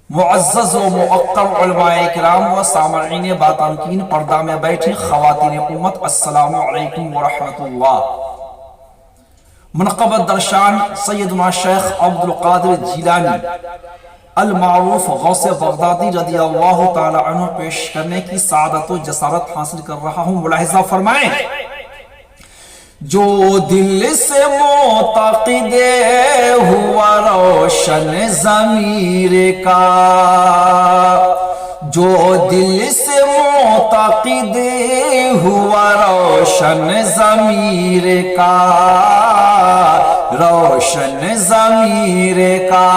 معزز و موقر علماء کرام و سامعین باتمکین پردہ میں بیٹھی خواتین امت، السلام علیکم ورحمۃ اللہ۔ منقبت درشان سیدنا شیخ عبدالقادر جیلانی المعروف غوث بغدادی رضی اللہ تعالی عنہ پیش کرنے کی سعادت و جسارت حاصل کر رہا ہوں۔ ملاحظہ فرمائیں، جو دل سے معتقد ہوا روشن ضمیر کا، جو دل سے معتقد ہوا روشن ضمیر کا، روشن ضمیر کا،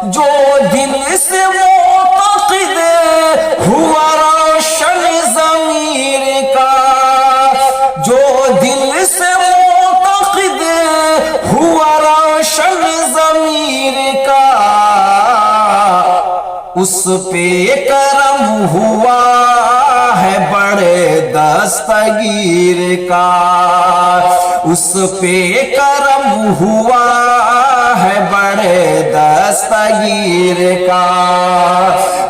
جو دل سے معتقد ہوا روشن ضمیر کا، جو دل سے معتقد ہوا روشن ضمیر کا، اس پہ کرم ہوا ہے بڑے دستگیر کا، اس پہ کرم ہوا ہے بڑے دستگیر کا،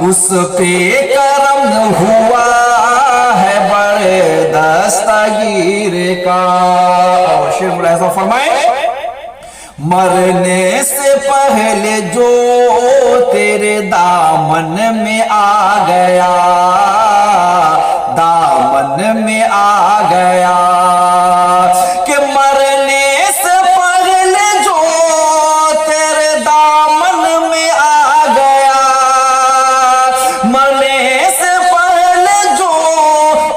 اس پہ کرم ہوا ہے بڑے دستگیر کا۔ اور شعر ملاحظہ فرمائیں، مرنے سے پہلے جو تیرے دامن میں آ گیا، دامن میں آ گیا، کہ مرنے سے پہلے جو تیرے دامن میں آ گیا، مرنے سے پہلے جو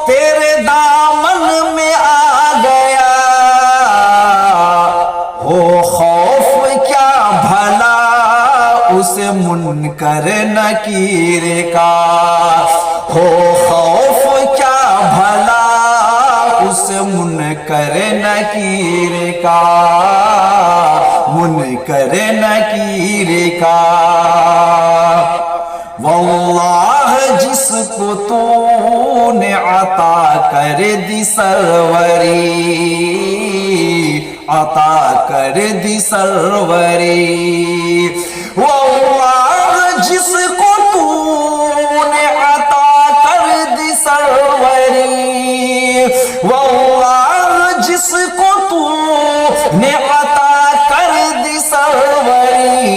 تیرے دامن میں آ گیا، ہو خوف کیا بھلا اس منکر نکیر کا، ہو خوف کیا بھلا اس منکر نکیر کا، منکر نکیر کا۔ واللہ جس کو تو نے عطا کر دی سروری، عطا کر دی سروری، واللہ جس کو تو نے عطا کر دی سروری، واللہ جس کو تو نے عطا کر دی سروری،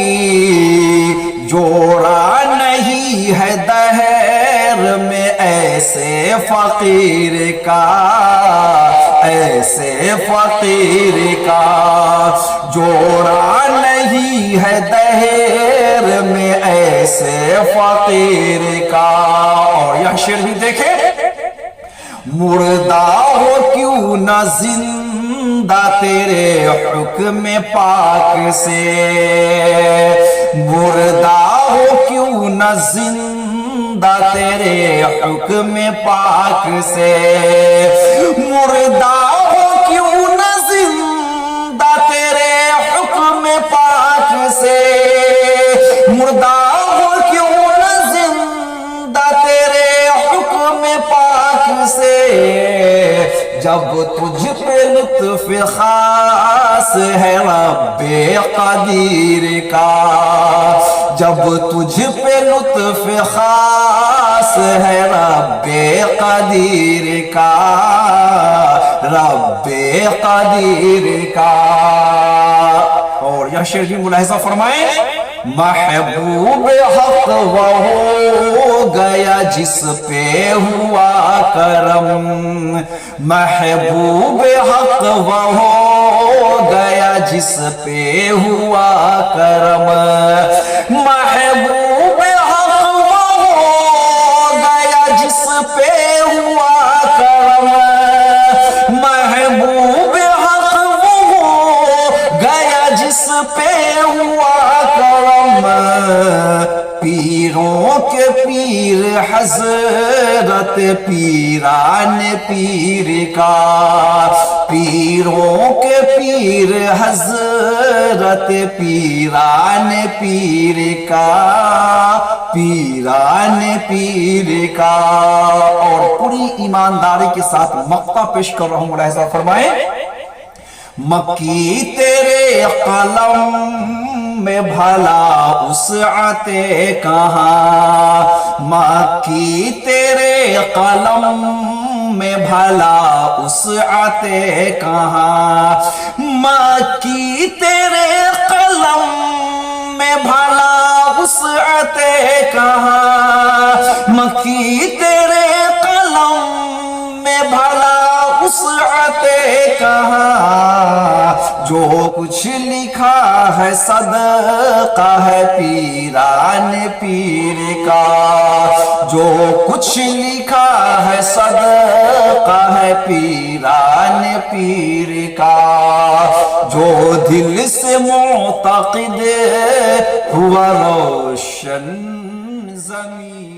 جوڑا نہیں ہے دہر میں ایسے فقیر کا، ایسے فقیر کا، جوڑا نہیں ہے دہر میں ایسے فقیر کا۔ اور یہ شعر بھی دیکھیں، مردہ ہو کیوں نہ زندہ تیرے حکم پاک سے، مردہ ہو کیوں نہ زندہ تیرے حکم پاک سے، مردہ ہو کیوں نہ زندہ تیرے حکم پاک سے، مردہ ہو کیوں نہ زندہ تیرے حکم پاک سے، جب تجھ پہ لطف خاص ہے رب قدیر کا، جب تجھ پہ لطف خاص ہے رب قدیر کا، رب قدیر کا۔ اور یہ شعر بھی ملاحظہ فرمائیں، محبوب حق وہ ہو گیا جس پہ ہوا کرم، محبوب حق وہ ہو گیا جس پہ ہوا کرم، محبوب حق وہ ہو گیا جس پہ ہوا کرم، محبوب حق وہ ہو گیا جس پہ ہوا کرم، پیروں کے پیر حضرت پیران پیر کا، پیروں کے پیر حضرت پیران پیر کا، پیران پیر کا۔ اور پوری ایمانداری کے ساتھ مقطع پیش کر رہا ہوں، ملاحظہ فرمائیں، مکی تیرے قلم میں بھلا وسعتیں کہاں، مکی تیرے قلم میں بھلا وسعتیں کہاں، مکی تیرے قلم میں بھلا وسعتیں کہاں، مکی تیرے قلم میں بھلا وسعتیں کہاں، جو کچھ لکھا ہے صدقہ ہے پیران پیر کا، جو کچھ لکھا ہے صدقہ ہے پیران پیر کا، جو دل سے معتقد ہوا روشن زمین